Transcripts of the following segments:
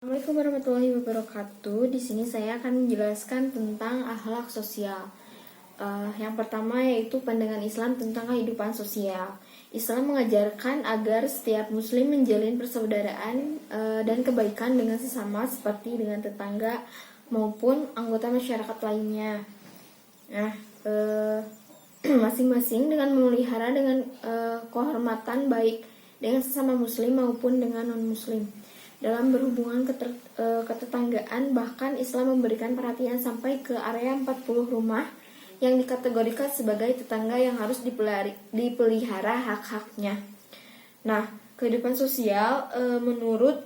Assalamualaikum warahmatullahi wabarakatuh. Di sini saya akan menjelaskan tentang akhlak sosial. Yang pertama yaitu pandangan Islam tentang kehidupan sosial. Islam mengajarkan agar setiap muslim menjalin persaudaraan dan kebaikan dengan sesama seperti dengan tetangga maupun anggota masyarakat lainnya. Nah, masing-masing dengan memelihara dengan kehormatan baik dengan sesama muslim maupun dengan non-muslim. Dalam berhubungan ketetanggaan, bahkan Islam memberikan perhatian sampai ke area 40 rumah yang dikategorikan sebagai tetangga yang harus dipelihara hak-haknya. Nah, kehidupan sosial menurut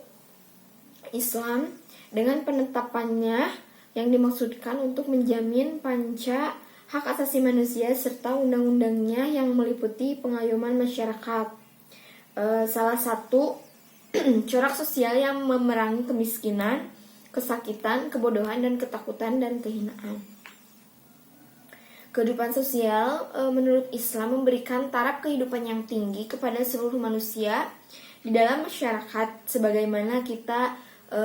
Islam dengan penetapannya yang dimaksudkan untuk menjamin panca hak asasi manusia serta undang-undangnya yang meliputi pengayoman masyarakat. Salah satu corak sosial yang memerangi kemiskinan, kesakitan, kebodohan, dan ketakutan dan kehinaan. Kehidupan sosial menurut Islam memberikan taraf kehidupan yang tinggi kepada seluruh manusia di dalam masyarakat, sebagaimana kita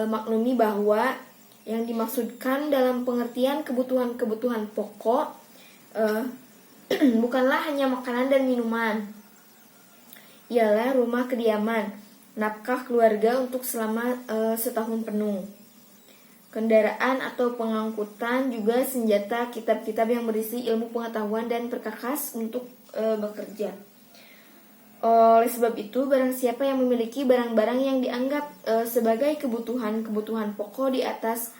maklumi bahwa yang dimaksudkan dalam pengertian kebutuhan-kebutuhan pokok bukanlah hanya makanan dan minuman, ialah rumah kediaman, nafkah keluarga untuk selama setahun penuh, kendaraan atau pengangkutan, juga senjata, kitab-kitab yang berisi ilmu pengetahuan dan perkakas untuk bekerja. Oleh sebab itu, barang siapa yang memiliki barang-barang yang dianggap sebagai kebutuhan pokok di atas,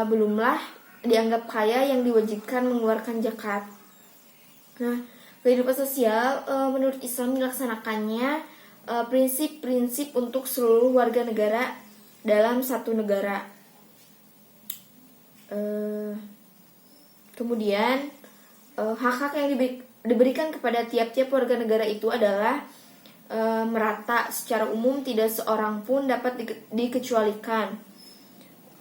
belumlah dianggap kaya yang diwajibkan mengeluarkan zakat. Nah, kehidupan sosial menurut Islam dilaksanakannya prinsip-prinsip untuk seluruh warga negara dalam satu negara. Kemudian hak-hak yang diberikan kepada tiap-tiap warga negara itu adalah merata secara umum, tidak seorang pun dapat dikecualikan.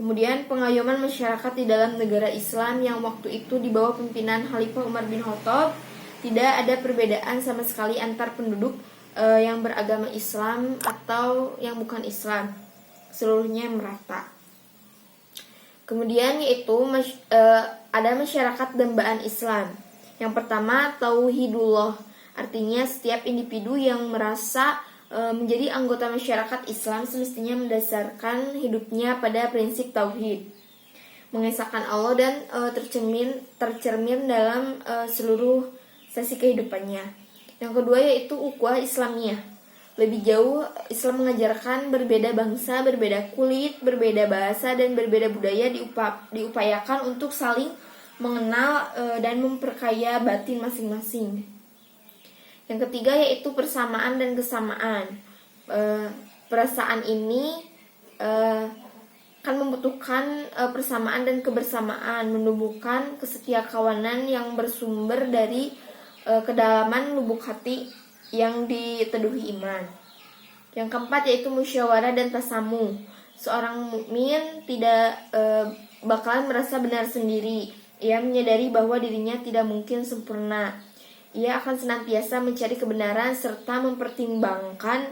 Kemudian pengayoman masyarakat di dalam negara Islam yang waktu itu di bawah pimpinan Khalifah Umar bin Khattab, tidak ada perbedaan sama sekali antar penduduk yang beragama Islam atau yang bukan Islam, seluruhnya merata. Kemudian yaitu ada masyarakat dambaan Islam. Yang pertama, tauhidullah, artinya setiap individu yang merasa menjadi anggota masyarakat Islam semestinya mendasarkan hidupnya pada prinsip tauhid, mengesahkan Allah dan tercermin dalam seluruh sisi kehidupannya. Yang kedua yaitu ukhuwah Islamiyah. Lebih jauh, Islam mengajarkan berbeda bangsa, berbeda kulit, berbeda bahasa, dan berbeda budaya diupayakan untuk saling mengenal dan memperkaya batin masing-masing. Yang ketiga yaitu persamaan dan kesamaan. Perasaan ini akan membutuhkan persamaan dan kebersamaan, menumbuhkan kesetiakawanan yang bersumber dari kedalaman lubuk hati yang diteduhi iman. Yang keempat yaitu musyawarah dan tasamu. Seorang mukmin tidak bakalan merasa benar sendiri. Ia menyadari bahwa dirinya tidak mungkin sempurna. Ia akan senantiasa mencari kebenaran serta mempertimbangkan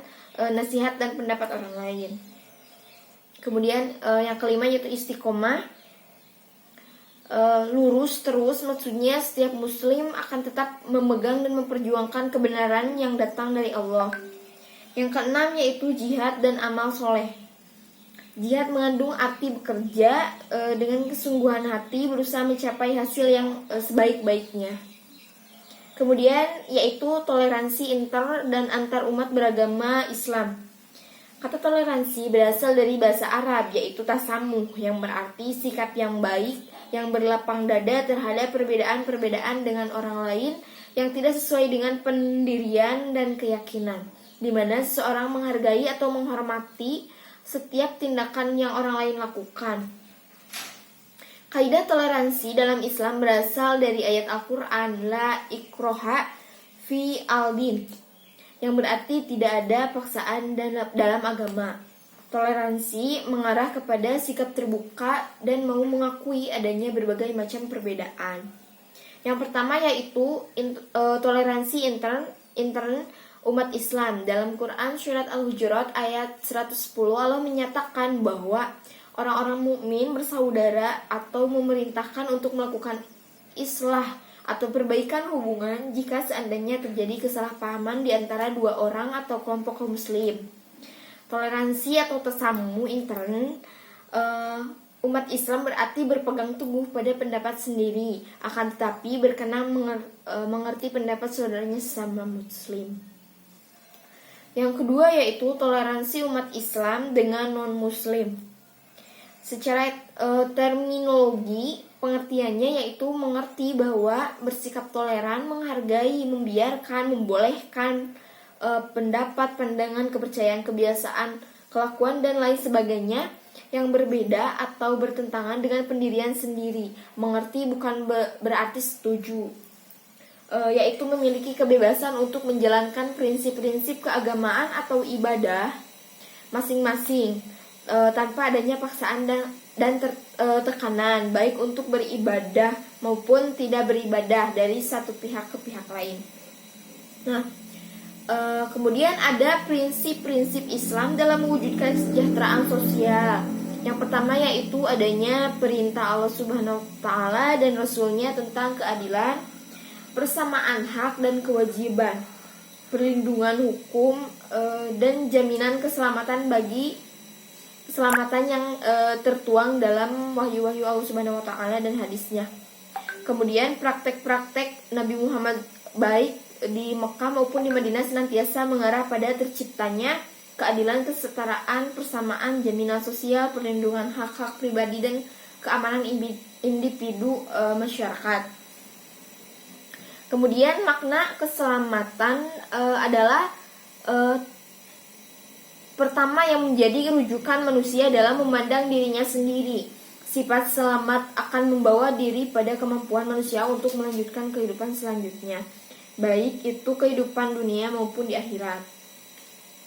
nasihat dan pendapat orang lain. Kemudian yang kelima yaitu istiqomah. Lurus terus, maksudnya setiap muslim akan tetap memegang dan memperjuangkan kebenaran yang datang dari Allah. Yang keenam yaitu jihad dan amal soleh. Jihad mengandung arti bekerja dengan kesungguhan hati, berusaha mencapai hasil yang sebaik-baiknya. Kemudian yaitu toleransi inter dan antar umat beragama Islam. Kata toleransi berasal dari bahasa Arab, yaitu tasamuh, yang berarti sikap yang baik, yang berlapang dada terhadap perbedaan-perbedaan dengan orang lain yang tidak sesuai dengan pendirian dan keyakinan, di mana seseorang menghargai atau menghormati setiap tindakan yang orang lain lakukan. Kaidah toleransi dalam Islam berasal dari ayat Al-Quran, la ikroha fi al-din, yang berarti tidak ada paksaan dalam agama. Toleransi mengarah kepada sikap terbuka dan mau mengakui adanya berbagai macam perbedaan. Yang pertama yaitu toleransi intern umat Islam. Dalam Quran surat Al-Hujurat ayat 110, Allah menyatakan bahwa orang-orang mukmin bersaudara atau memerintahkan untuk melakukan islah atau perbaikan hubungan jika seandainya terjadi kesalahpahaman di antara dua orang atau kelompok kaum muslim. Toleransi atau tasamu intern umat Islam berarti berpegang teguh pada pendapat sendiri, akan tetapi berkenan mengerti pendapat saudaranya sesama muslim. Yang kedua yaitu toleransi umat Islam dengan non-muslim. Secara terminologi, pengertiannya yaitu mengerti bahwa bersikap toleran, menghargai, membiarkan, membolehkan pendapat, pandangan, kepercayaan, kebiasaan, kelakuan, dan lain sebagainya yang berbeda atau bertentangan dengan pendirian sendiri. Mengerti bukan berarti setuju. Yaitu memiliki kebebasan untuk menjalankan prinsip-prinsip keagamaan atau ibadah masing-masing tanpa adanya paksaan dan tekanan, baik untuk beribadah maupun tidak beribadah dari satu pihak ke pihak lain. Nah, kemudian ada prinsip-prinsip Islam dalam mewujudkan kesejahteraan sosial. Yang pertama yaitu adanya perintah Allah Subhanahu wa Ta'ala dan Rasulnya tentang keadilan, persamaan hak dan kewajiban, perlindungan hukum, dan jaminan keselamatan yang tertuang dalam wahyu-wahyu Allah Subhanahu wa Ta'ala dan hadisnya. Kemudian praktek-praktek Nabi Muhammad baik di Mekah maupun di Madinah senantiasa mengarah pada terciptanya keadilan, kesetaraan, persamaan, jaminan sosial, perlindungan hak-hak pribadi dan keamanan individu masyarakat. Kemudian makna keselamatan adalah pertama yang menjadi rujukan manusia dalam memandang dirinya sendiri. Sifat selamat akan membawa diri pada kemampuan manusia untuk melanjutkan kehidupan selanjutnya, baik itu kehidupan dunia maupun di akhirat.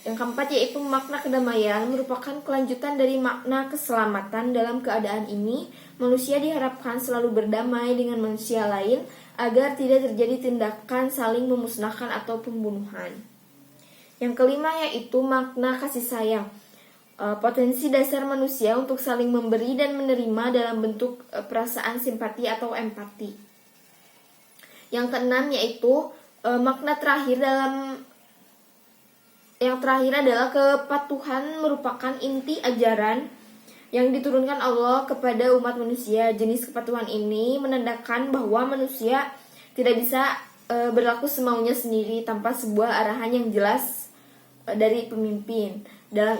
Yang keempat yaitu makna kedamaian merupakan kelanjutan dari makna keselamatan. Dalam keadaan ini, manusia diharapkan selalu berdamai dengan manusia lain agar tidak terjadi tindakan saling memusnahkan atau pembunuhan. Yang kelima yaitu makna kasih sayang, potensi dasar manusia untuk saling memberi dan menerima dalam bentuk perasaan simpati atau empati. Yang keenam yaitu makna terakhir adalah kepatuhan merupakan inti ajaran yang diturunkan Allah kepada umat manusia. Jenis kepatuhan ini menandakan bahwa manusia tidak bisa berlaku semaunya sendiri tanpa sebuah arahan yang jelas dari pemimpin. Dalam